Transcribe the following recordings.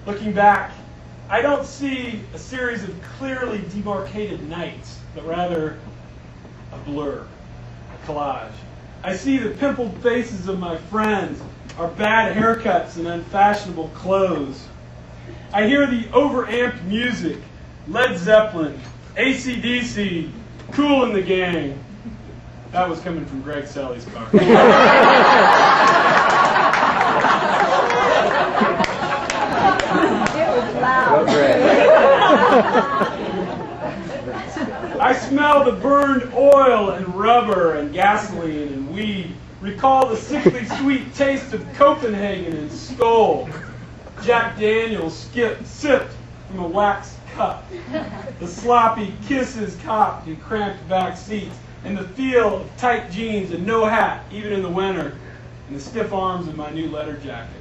Looking back, I don't see a series of clearly demarcated nights, but rather a blur, a collage. I see the pimpled faces of my friends, our bad haircuts and unfashionable clothes. I hear the overamped music, Led Zeppelin, AC/DC, Kool and the Gang. That was coming from Greg Selly's car. I smell the burned oil and rubber and gasoline and weed. Recall the sickly sweet taste of Copenhagen and Skull. Jack Daniels sipped from a wax cup. The sloppy kisses copped in cramped back seats. And the feel of tight jeans and no hat, even in the winter. And the stiff arms of my new leather jacket.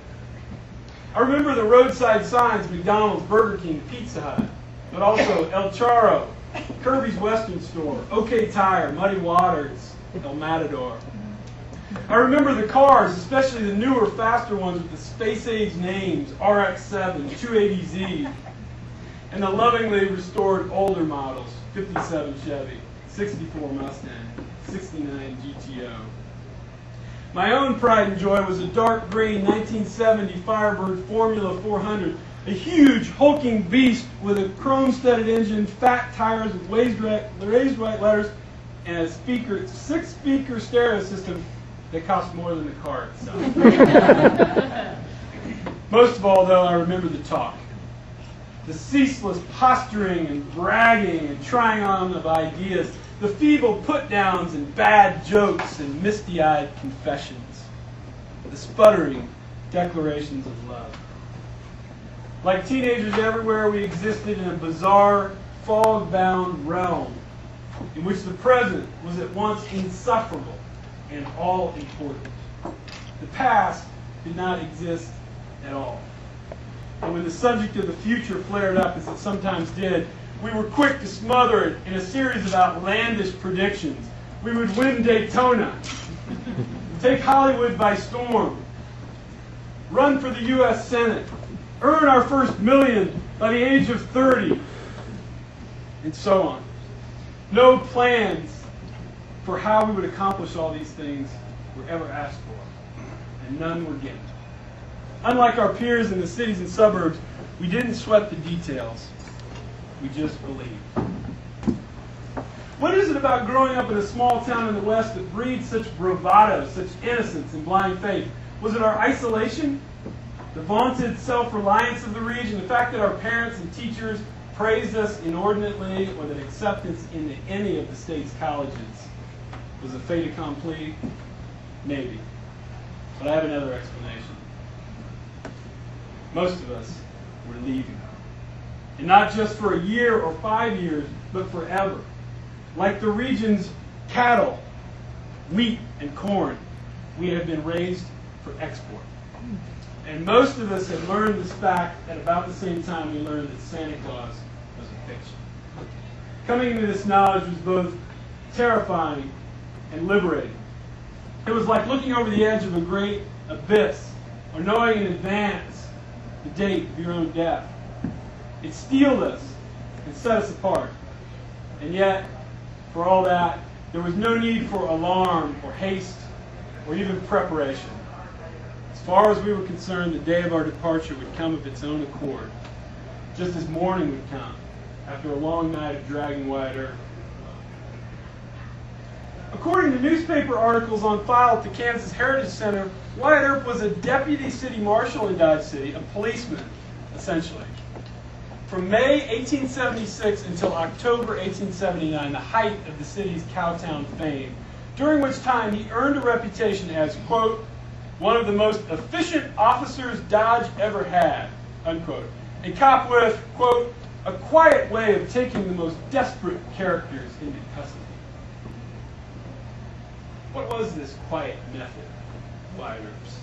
I remember the roadside signs, McDonald's, Burger King, Pizza Hut, but also El Charro, Kirby's Western Store, OK Tire, Muddy Waters, El Matador. I remember the cars, especially the newer, faster ones with the space-age names, RX-7, 280Z, and the lovingly restored older models, 57 Chevy, 64 Mustang, 69 GTO. My own pride and joy was a dark green 1970 Firebird Formula 400, a huge hulking beast with a chrome-studded engine, fat tires with raised white letters, and a six-speaker stereo system that cost more than the car itself. Most of all, though, I remember the talk. The ceaseless posturing and bragging and trying on of ideas, the feeble put-downs and bad jokes and misty-eyed confessions, the sputtering declarations of love. Like teenagers everywhere, we existed in a bizarre, fog-bound realm in which the present was at once insufferable and all-important. The past did not exist at all. And when the subject of the future flared up, as it sometimes did, we were quick to smother it in a series of outlandish predictions. We would win Daytona, take Hollywood by storm, run for the U.S. Senate, earn our first million by the age of 30, and so on. No plans for how we would accomplish all these things were ever asked for, and none were given. Unlike our peers in the cities and suburbs, we didn't sweat the details. We just believed. What is it about growing up in a small town in the West that breeds such bravado, such innocence and blind faith? Was it our isolation? The vaunted self-reliance of the region? The fact that our parents and teachers praised us inordinately? Or that acceptance into any of the state's colleges was a fait accompli? Maybe. But I have another explanation. Most of us were leaving. And not just for a year or 5 years, but forever. Like the region's cattle, wheat and corn, we have been raised for export. And most of us had learned this fact at about the same time we learned that Santa Claus was a fiction. Coming into this knowledge was both terrifying and liberating. It was like looking over the edge of a great abyss, or knowing in advance the date of your own death. It steeled us and set us apart. And yet, for all that, there was no need for alarm or haste or even preparation. As far as we were concerned, the day of our departure would come of its own accord, just as morning would come after a long night of dragging Wyatt Earp. According to newspaper articles on file at the Kansas Heritage Center, Wyatt Earp was a deputy city marshal in Dodge City, a policeman, essentially. From May 1876 until October 1879, the height of the city's cowtown fame, during which time he earned a reputation as, quote, one of the most efficient officers Dodge ever had, unquote. A cop with, quote, a quiet way of taking the most desperate characters into custody. What was this quiet method of Wyatt Earp's?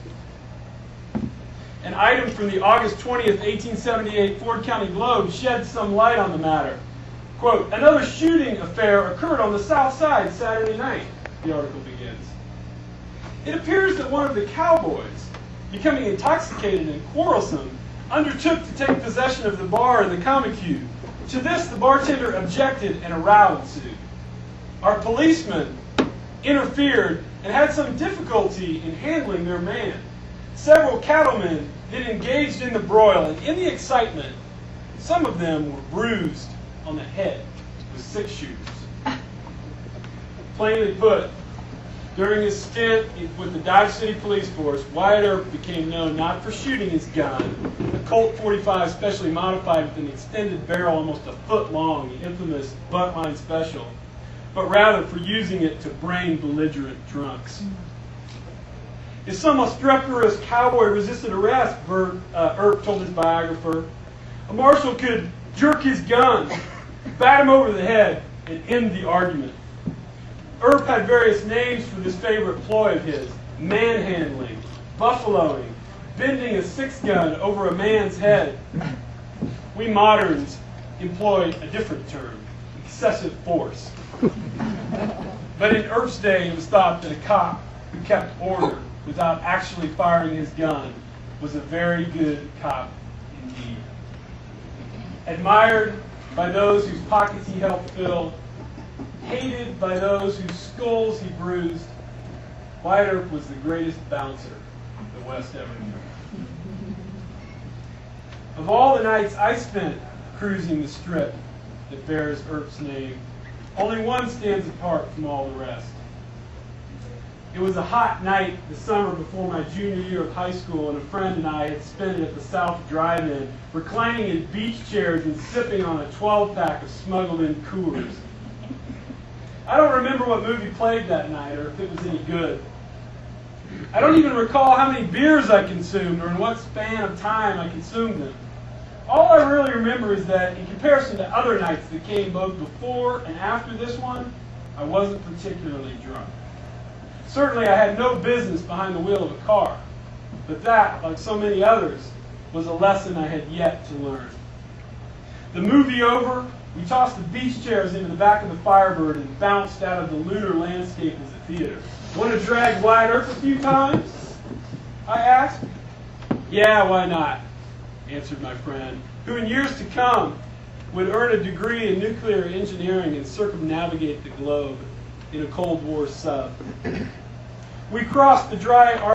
An item from the August 20th, 1878 Ford County Globe sheds some light on the matter. Quote, another shooting affair occurred on the south side Saturday night, the article begins. It appears that one of the cowboys, becoming intoxicated and quarrelsome, undertook to take possession of the bar and the comic cube. To this, the bartender objected and a row ensued. Our policemen interfered and had some difficulty in handling their man. Several cattlemen then engaged in the broil, and in the excitement, some of them were bruised on the head with 6-shooters. Plainly put, during his stint with the Dodge City Police Force, Wyatt Earp became known not for shooting his gun, a Colt 45 specially modified with an extended barrel almost a foot long, the infamous buttline special, but rather for using it to brain belligerent drunks. If some obstreperous cowboy resisted arrest, Earp told his biographer, a marshal could jerk his gun, bat him over the head, and end the argument. Earp had various names for this favorite ploy of his: manhandling, buffaloing, bending a 6-gun over a man's head. We moderns employ a different term: excessive force. But in Earp's day, it was thought that a cop who kept order without actually firing his gun was a very good cop indeed. Admired by those whose pockets he helped fill, hated by those whose skulls he bruised, Wyatt Earp was the greatest bouncer the West ever knew. Of all the nights I spent cruising the strip that bears Earp's name, only one stands apart from all the rest. It was a hot night the summer before my junior year of high school, and a friend and I had spent it at the South Drive-In, reclining in beach chairs and sipping on a 12-pack of smuggled-in Coors. I don't remember what movie played that night or if it was any good. I don't even recall how many beers I consumed or in what span of time I consumed them. All I really remember is that in comparison to other nights that came both before and after this one, I wasn't particularly drunk. Certainly I had no business behind the wheel of a car, but that, like so many others, was a lesson I had yet to learn. The movie over, we tossed the beach chairs into the back of the Firebird and bounced out of the lunar landscape of the theater. Want to drag Wyatt Earp a few times? I asked. Yeah, why not? Answered my friend, who in years to come would earn a degree in nuclear engineering and circumnavigate the globe in a Cold War sub. We crossed the dry